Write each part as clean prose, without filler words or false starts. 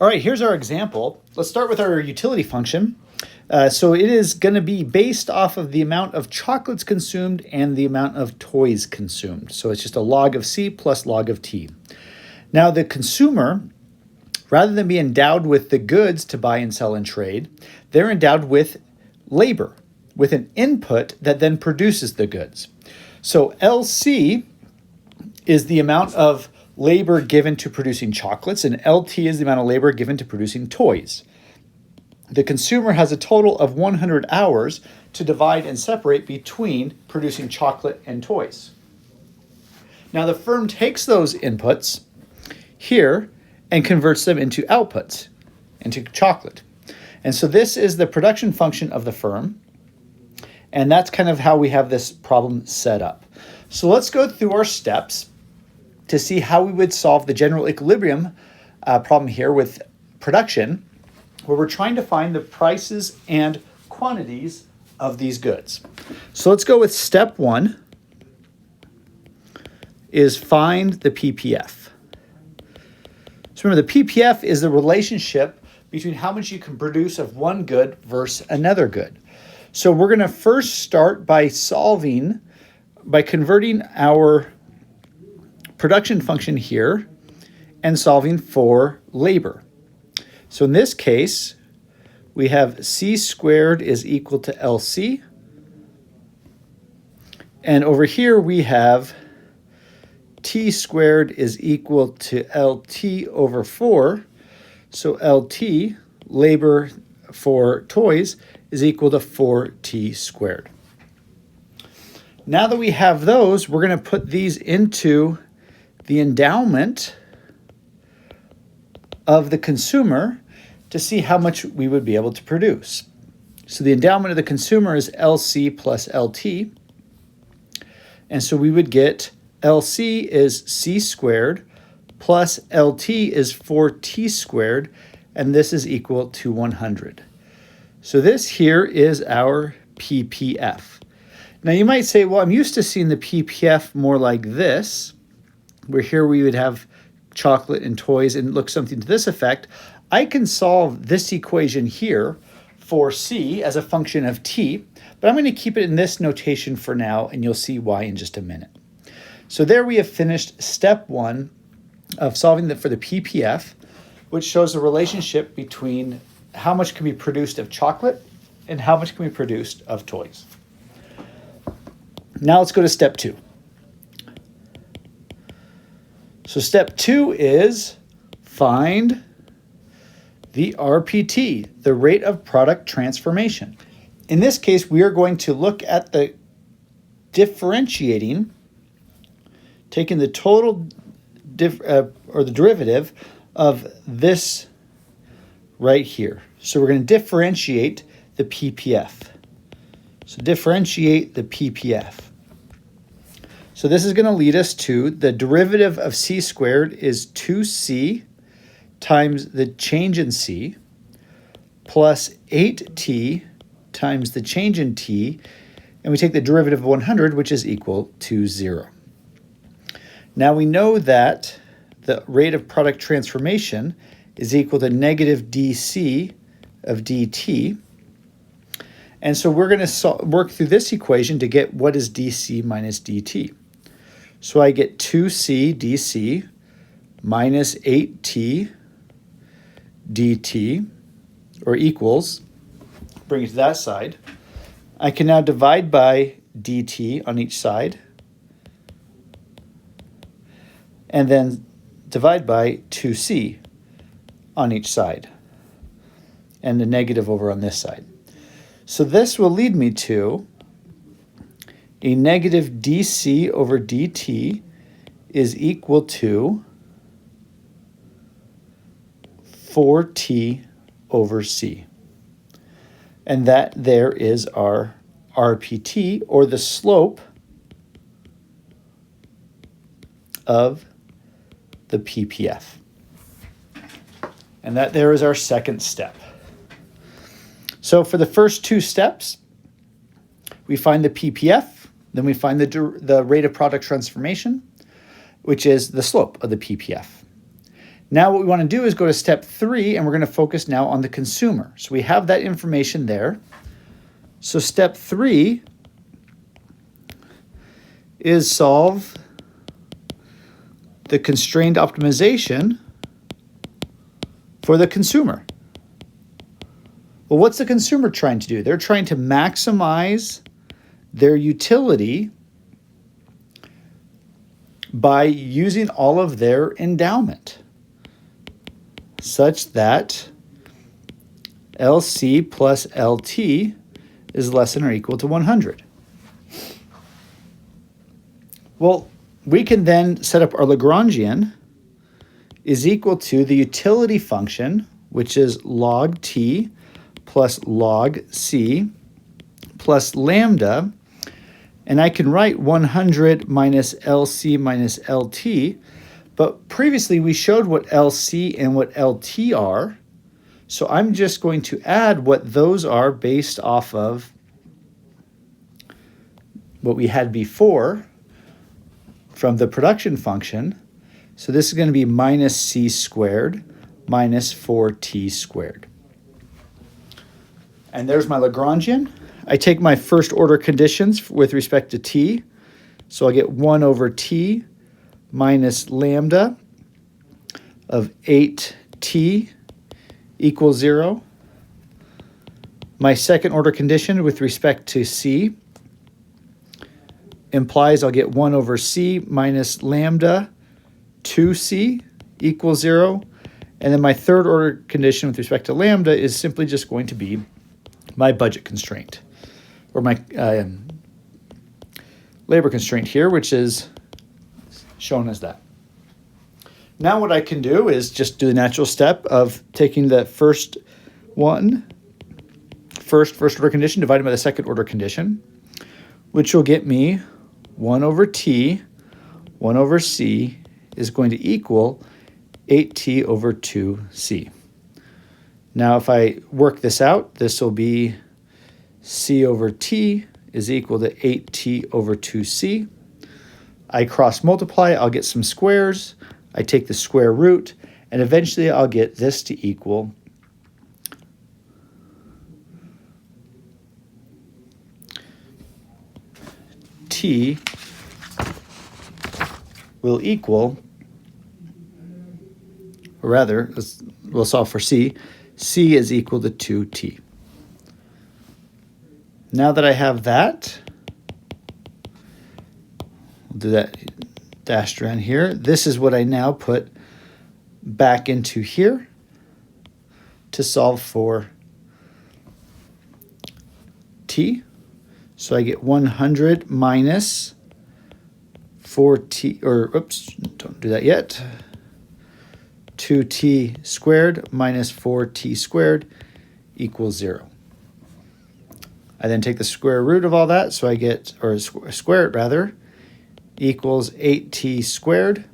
All right, here's our example. Let's start with our utility function. So it is going to be based off of the amount of chocolates consumed and the amount of toys consumed. So it's just a log of C plus log of T. Now the consumer, rather than be endowed with the goods to buy and sell and trade, they're endowed with labor, with an input that then produces the goods. So LC is the amount of labor given to producing chocolates, and LT is the amount of labor given to producing toys. The consumer has a total of 100 hours to divide and separate between producing chocolate and toys. Now the firm takes those inputs here and converts them into outputs, into chocolate. And so this is the production function of the firm, and that's kind of how we have this problem set up. So let's go through our steps to see how we would solve the general equilibrium problem here with production, where we're trying to find the prices and quantities of these goods. So let's go with step 1 is find the PPF. So remember, the PPF is the relationship between how much you can produce of one good versus another good. So we're going to first start by converting our production function here and solving for labor. So in this case, we have C squared is equal to LC. And over here we have T squared is equal to LT over 4. So LT, labor for toys, is equal to 4T squared. Now that we have those, we're going to put these into the endowment of the consumer to see how much we would be able to produce. So the endowment of the consumer is LC plus LT. And so we would get LC is C squared plus LT is 4T squared, and this is equal to 100. So this here is our PPF. Now you might say, well, I'm used to seeing the PPF more like this, where here we would have chocolate and toys and look something to this effect. I can solve this equation here for C as a function of T, but I'm going to keep it in this notation for now, and you'll see why in just a minute. So there we have finished step 1 of solving for the PPF, which shows the relationship between how much can be produced of chocolate and how much can be produced of toys. Now let's go to step 2. So step 2 is find the RPT, the rate of product transformation. In this case, we are going to look at the differentiating, taking the total or the derivative of this right here. So we're going to differentiate the PPF. So differentiate the PPF. So this is going to lead us to the derivative of C squared is 2C times the change in C plus 8T times the change in T, and we take the derivative of 100, which is equal to 0. Now we know that the rate of product transformation is equal to negative dC of dt. And so we're going to work through this equation to get what is dC minus dt. So I get 2c dC minus 8t dt, or equals, bring it to that side. I can now divide by dt on each side, and then divide by 2c on each side, and the negative over on this side. So this will lead me to a negative dc over dt is equal to 4t over c. And that there is our RPT, or the slope of the PPF. And that there is our second step. So for the first two steps, we find the PPF, then we find the rate of product transformation, which is the slope of the PPF. Now what we want to do is go to step 3, and we're going to focus now on the consumer. So we have that information there. So step 3 is solve the constrained optimization for the consumer. Well, what's the consumer trying to do? They're trying to maximize their utility by using all of their endowment, such that LC plus LT is less than or equal to 100. Well, we can then set up our Lagrangian is equal to the utility function, which is log T plus log C plus lambda. And I can write 100 minus LC minus LT. But previously we showed what LC and what LT are. So I'm just going to add what those are based off of what we had before from the production function. So this is going to be minus C squared minus 4T squared. And there's my Lagrangian. I take my first order conditions with respect to T. So I get 1 over T minus lambda of 8T equals 0. My second order condition with respect to C implies I'll get 1 over C minus lambda 2C equals 0. And then my third order condition with respect to lambda is simply just going to be my budget constraint, or my labor constraint here, which is shown as that. Now what I can do is just do the natural step of taking the first order condition divided by the second order condition, which will get me 1 over T, 1 over C is going to equal 8T over 2C. Now if I work this out, this will be C over T is equal to 8T over 2C. I cross multiply, I'll get some squares. I take the square root, and eventually I'll get this to equal T will equal, or rather, we'll solve for C. C is equal to 2T. Now that I have that, we'll do that dashed around here. This is what I now put back into here to solve for T. So I get 100 minus 4T, or oops, don't do that yet. 2T squared minus 4T squared equals 0. I then take the square root of all that, so I get, or square it rather, equals 8T squared.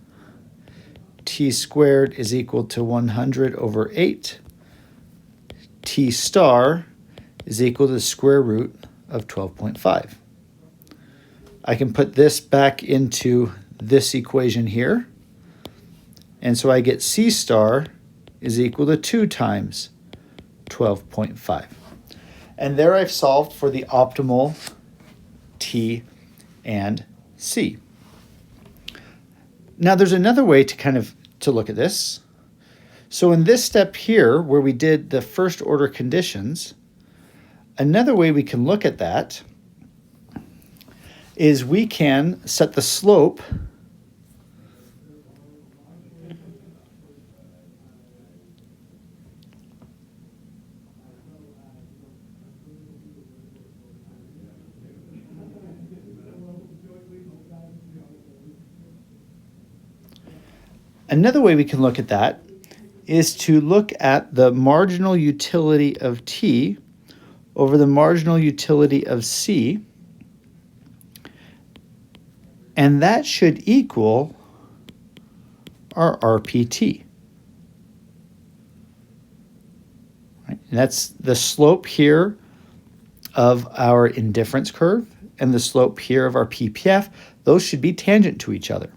T squared is equal to 100 over 8. T star is equal to the square root of 12.5. I can put this back into this equation here. And so I get C star is equal to 2 times 12.5. And there I've solved for the optimal T and C. Now there's another way to look at this. So in this step here, where we did the first order conditions, another way we can look at that is we can set the slope Another way we can look at that is to look at the marginal utility of T over the marginal utility of C, and that should equal our RPT. Right? And that's the slope here of our indifference curve and the slope here of our PPF. Those should be tangent to each other.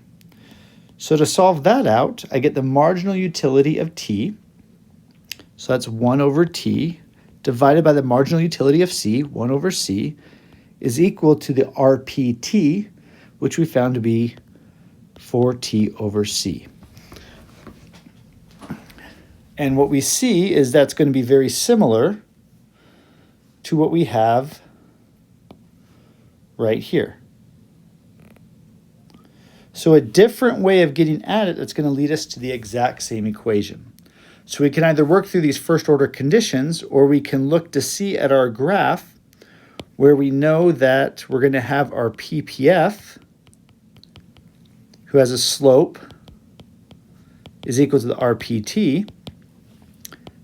So to solve that out, I get the marginal utility of t. So that's 1 over t divided by the marginal utility of c, 1 over c, is equal to the RPT, which we found to be 4t over c. And what we see is that's going to be very similar to what we have right here. So a different way of getting at it that's going to lead us to the exact same equation. So we can either work through these first order conditions, or we can look to see at our graph where we know that we're going to have our PPF, who has a slope, is equal to the RPT.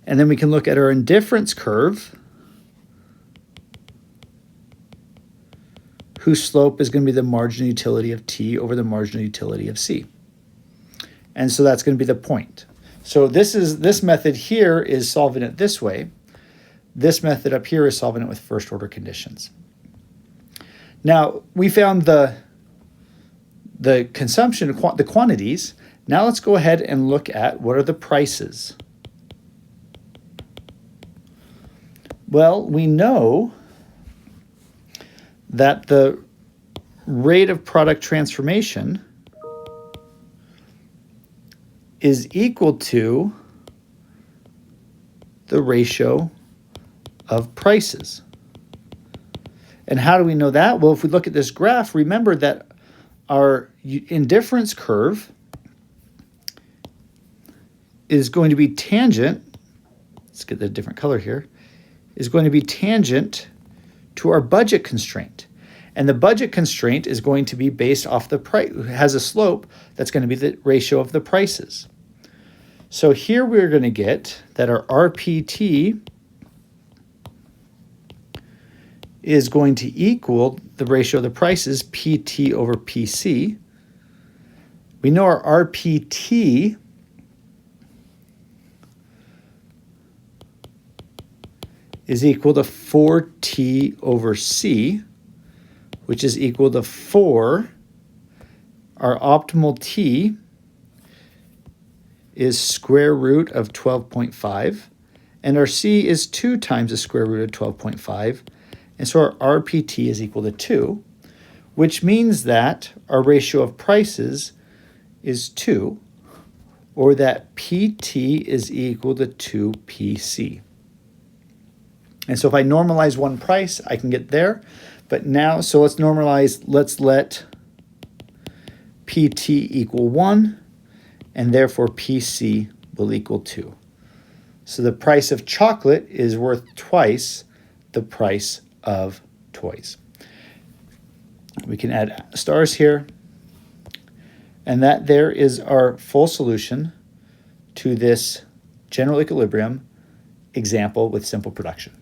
And then we can look at our indifference curve, whose slope is going to be the marginal utility of t over the marginal utility of c. And so that's going to be the point. So this method here is solving it this way. This method up here is solving it with first order conditions. Now, we found the consumption, the quantities. Now let's go ahead and look at what are the prices. Well, we know that the rate of product transformation is equal to the ratio of prices. And how do we know that? Well, if we look at this graph, remember that our indifference curve is going to be tangent, let's get the different color here, is going to be tangent to our budget constraint. And the budget constraint is going to be based off the price, has a slope that's going to be the ratio of the prices. So here we're going to get that our RPT is going to equal the ratio of the prices, PT over PC. We know our RPT is equal to 4T over C, which is equal to 4. Our optimal T is square root of 12.5, and our C is 2 times the square root of 12.5, and so our RPT is equal to 2, which means that our ratio of prices is 2, or that PT is equal to 2PC. And so if I normalize one price, I can get there. But now, so let's normalize, let's let PT equal 1, and therefore PC will equal 2. So the price of chocolate is worth twice the price of toys. We can add stars here. And that there is our full solution to this general equilibrium example with simple production.